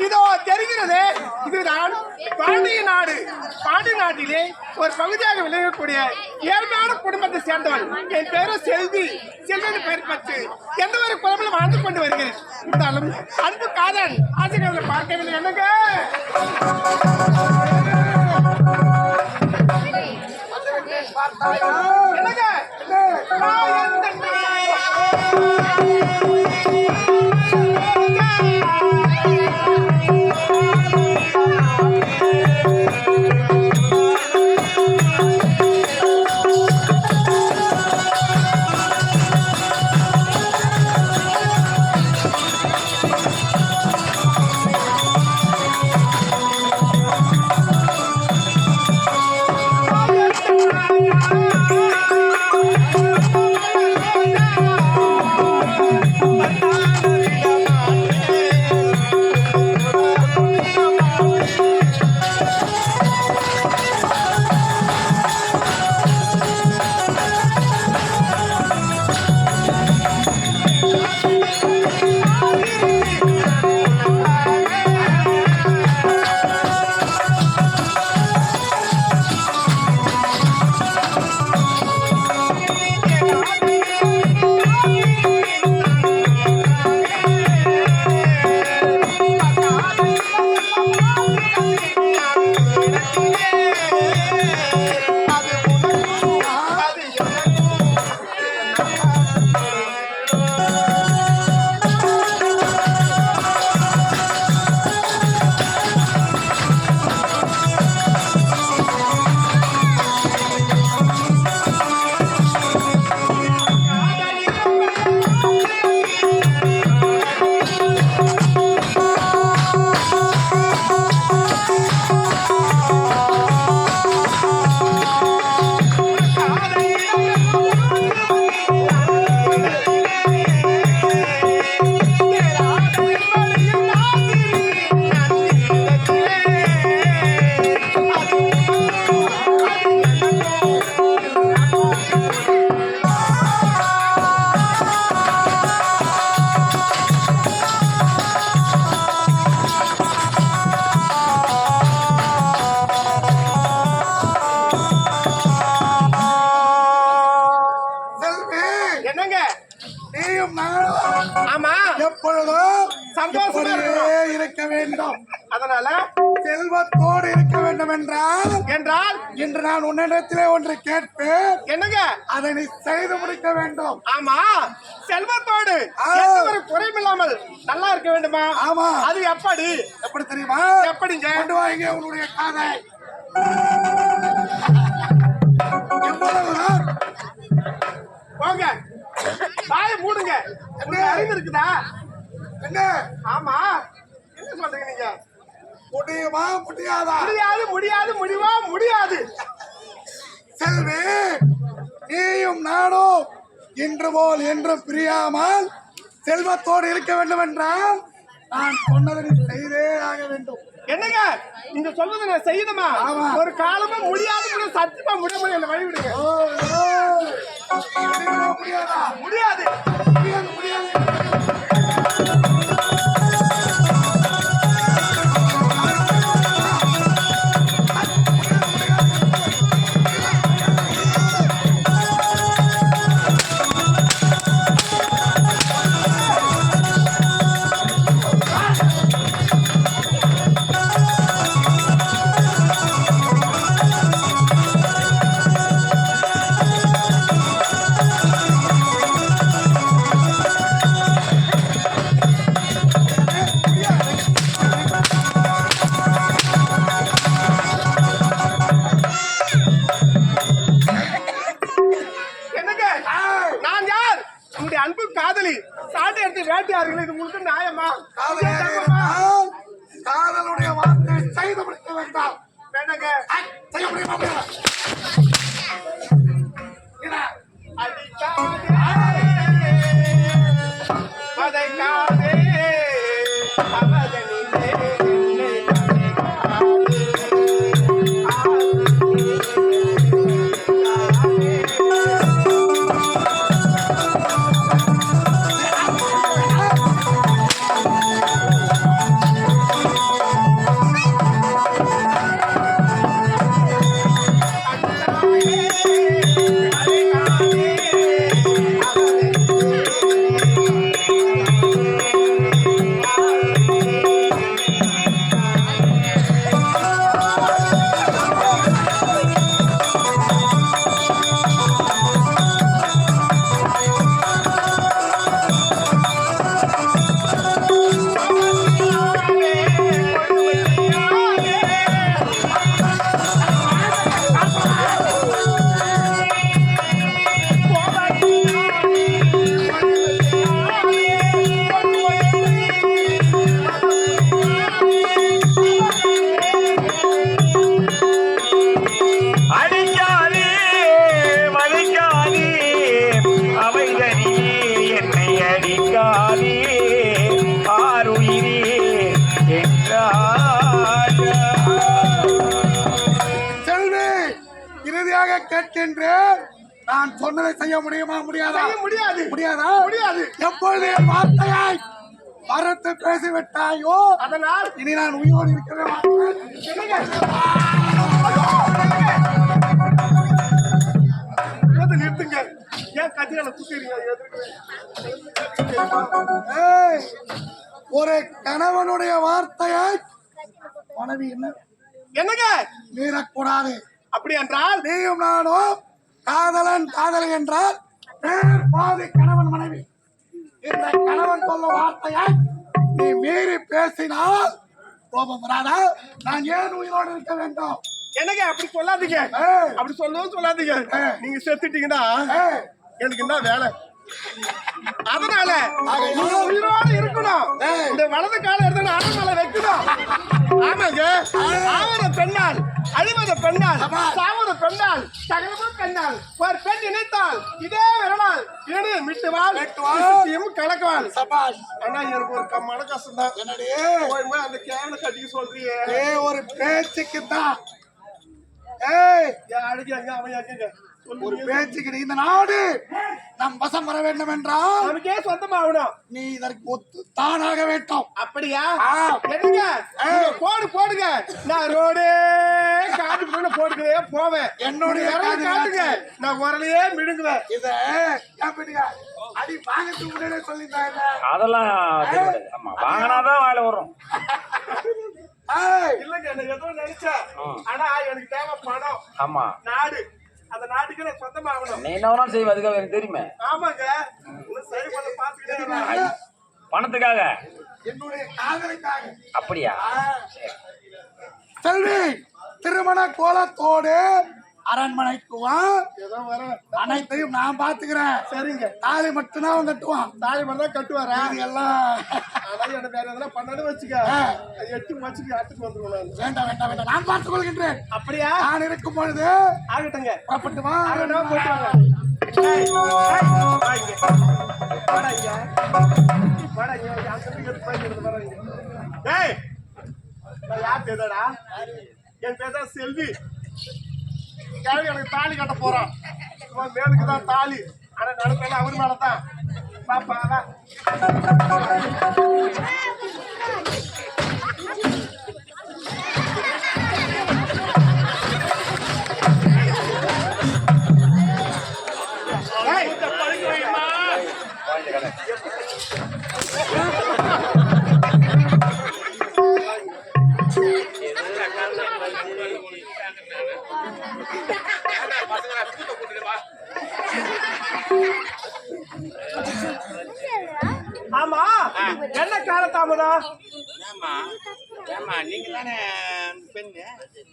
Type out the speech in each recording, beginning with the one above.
இதோ தெரிகிறது, இதுதான் பாண்டிய நாடு. பாண்டிய நாட்டிலே ஒரு பகுதியாக விளங்கக்கூடிய ஏழ்மையான குடும்பத்தை சேர்ந்தவன். என் பேரு செல்வி. செல்வி பெயர் பற்றி எந்த ஒரு குழம்பில் வாழ்ந்து கொண்டு வருகிறேன். இருந்தாலும் அன்பு காதல் ஆசிரியர்களை பார்க்கவில்லை. என்னங்க செல்வத்தோடு இருக்க வேண்டும் என்றால் இன்று நான் உன்னிடத்திலே ஒன்று கேட்பேன். என்னங்க? அதை நீ செய்து முடிக்க வேண்டும். ஆமா, செல்வத்தோடு ஒரு குறைவில்லாமல் நல்லா இருக்க வேண்டுமா? ஆமா. அது எப்படி தெரியுமா? எப்படிங்க? கொண்டு வாங்க உன்னுடைய காதை. போங்க, வாயை மூடுங்க. அறிவு இருக்குதா? என்ன? ஆமா, என்ன சொல்றீங்க நீங்க? முடியுமா முடியாதா? முடியாது முடியாது முடிவா முடியாது. செல்வி, நீயும் நானும் இன்று போல் என்றும் பிரியாமல் செல்வத்தோடு இருக்க வேண்டும் என்றால் நான் சொன்னதை செய்தே ஆக வேண்டும். என்னங்க நீங்க சொல்றது நான் செய்யணுமா? ஒரு காலமும் முடியாது, சத்தியமா முடியாது. என்ன வழி விடுங்க. முடியாதா? முடியாது முடியாது முடியாது. வேண்டாம். வேணாங்க. செய்ய முடியுமா முடியாதா? அடிக்காதே, வதைக்காதே, அவதனிலே என்னை கேட்கின்றேன். நான் சொன்னதை செய்ய முடியுமா முடியாதா? முடியாது. முடியாதா? முடியாது. எப்பொழுது என் வார்த்தையாய் மறுத்து பேசிவிட்டாயோ அதனால் இனி நான் உயிரோடு இருக்கவே மாட்டேன். நிறுத்துங்க. ஏன் கத்தியால குத்திடுங்க? ஒரு கணவனுடைய வார்த்தையாய் மனைவி என்னங்க மீறக்கூடாது. அப்படி என்றால் நீயும் நானும் காதலன் காதலி என்றால் பாதி கணவன் மனைவி. இந்த கணவன் சொல்ல வார்த்தையை நீ மீறி பேசினால் கோபம் வராதா? நான் ஏன் உயிரோடு இருக்க வேண்டும்? என்னங்க அப்படி சொல்லாதீங்க. அப்படி சொல்லவும் சொல்லாதீங்க. நீங்க செத்துட்டீங்கன்னா எனக்கு என்ன வேலை? அதனால உயிரோடு இருக்கணும். இந்த வலது கால எடுத்து அரண்மனை வைக்கணும். ஆமாங்க. ஆவத பெண்ணால் அழிவத பெண்ணால் சாவத பெண்ணால் சகலமும் பெண்ணால் ஒரு பெண் நினைத்தால் இதே விரலால் இணைய மிட்டுவாள் கலக்குவாள். ஆனா எனக்கு ஒரு மன கஷ்டம் தான். என்னடி அந்த கேவல கட்டிக்க சொல்றியே? ஒரு பேச்சுக்கு தான். அழுகிறாங்க அவன் ஒரு பேச்சுக்கு இந்த நாடு நம் வசம் வர வேண்டும் என்றால் நமக்கே சொந்தமாகணும். நீ இதற்கு ஒத்து தானாக வேண்டும். அப்படியா? என்னங்க போடு போடுங்க. நான் ரோடே காட்டுக்குள்ள போட்டுக்கவே போவேன். என்னுடைய காட்டுங்க நான் உரலையே மிடுங்குவேன். இத அடி வாங்கத்து முன்னாடியே சொல்லிட்டாங்க. அதெல்லாம் வாங்கினாதான் வாயில வரும். இல்லங்க எனக்கு ஏதோ நினைச்சேன். ஆனா எனக்கு தேவை பணம். ஆமா நாடு அந்த நாட்டுக்கு நான் சொந்தமாகணும். நீ என்ன செய்வ? அதுக்காக எனக்கு தெரியுமே. ஆமாங்க. சரி பண்ண பாத்துக்கிட்டே பணத்துக்காக என்னுடைய காதலுக்காக. அப்படியா? செல்வி திருமண கோலத்தோடு அரண்மனைக்கு வா. ஏதோ வர அனைத்தையும் நான் பாத்துக்கிறேன். சரிங்க. தாலி மட்டும்தான் கட்டுவான். தாலி மட்டும் தான் கட்டுவாரா? எல்லாம் அதான் எனக்கு வேற எதனா பண்ணாலும் வச்சுக்க. அது 8 மாசத்துக்கு ஆட்டுக்கு வந்துருவோம். வேண்டாம் வேண்டாம் வேண்டாம், நான் பார்த்துக் கொள்கின்றேன். அப்படியா? நான் இருக்கும் பொழுது ஆகட்டுங்க. புறப்பட்டு வா. ஆகட்டும், போயிட்டு வாங்க. என் பேர் செல்வி. எனக்கு தாலி கட்ட போறான். மேலுக்கு தான் தாலி. ஆனா நடப்பேன் அவர் மேலதான். பாப்பா ஆமா என்ன கால தாமதம்? நீங்க தானே பெண்ணு?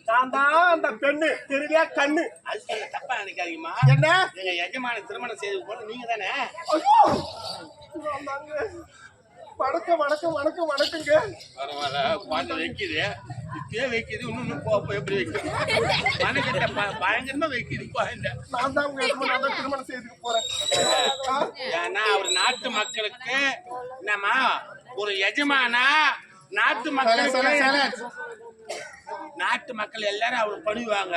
நான் தான் அந்த பெண்ணு. தெரியலையா கண்ணு? அது தப்பா நினைக்காதீங்கம்மா. என்ன எங்க எஜமான திருமணம் செய்து போல நீங்க தானே? வணக்கம் வணக்கம் வணக்கம் வணக்கங்க. பரவாயில்ல, குழந்தை வைக்குது. இப்பயே வைக்குது இன்னும் போப்ப எப்படி வைக்கும் மனக்கிட்ட பயங்கரமா வைக்குது குழந்தை. நான் தான் உங்க எஜமானனை தான் திருமணம் செய்துக்க போறேன். ஏன்னா அவர் நாட்டு மக்களுக்கு என்னம்மா ஒரு எஜமானா நாட்டு சரி, மக்களுக்கு நாட்டு மக்கள் எல்லாரும் அவருக்கு பணிவாங்க.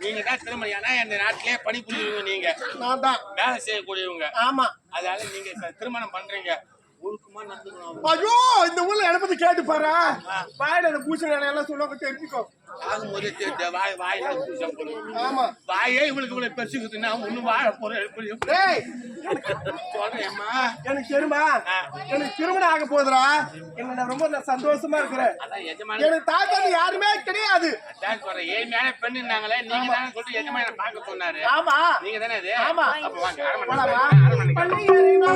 நீங்க தான் திருமணம் ஏன்னா இந்த நாட்டிலே பணிபுரியுவீங்க, நீங்க நான் தான். வேலை செய்யக்கூடியவங்க. ஆமா. அதனால நீங்க திருமணம் பண்றீங்க ஒழுக்கமா நடந்துக்கணும். ஐயோ, இந்த ஊர்ல இடப்பத்தி கேட்டு பாரு. வாயில அந்த பூசணி எல்லாம் சொல்லுவாங்க, தெரிஞ்சுக்கோ. ஆகும்போது வாயில பூசம் போடுவோம். ஆமா. வாயே இவளுக்கு இவ்வளவு பெருசுக்குதுன்னா ஒண்ணும் வாழ போறேன் டேய், சொல்றேன்மா. எனக்கு தெரியுமா, எனக்கு திருமணம் ஆக போகுதுடா. என்ன ரொம்ப நான் சந்தோஷமா இருக்கிறேன். அதான் எஜமான எனக்கு தாத்தா யாருமே கிடையாது. அதான் சொல்றேன். ஏழ்மையான பெண்ணுனாங்களே நீங்க தானே சொல்லிட்டு எஜமான பார்க்க சொன்னாரு. ஆமா. நீங்க தானே அது? ஆமா. அப்ப வாங்க போலாமா? அரண்மனைக்கு. பள்ளி ஏறினா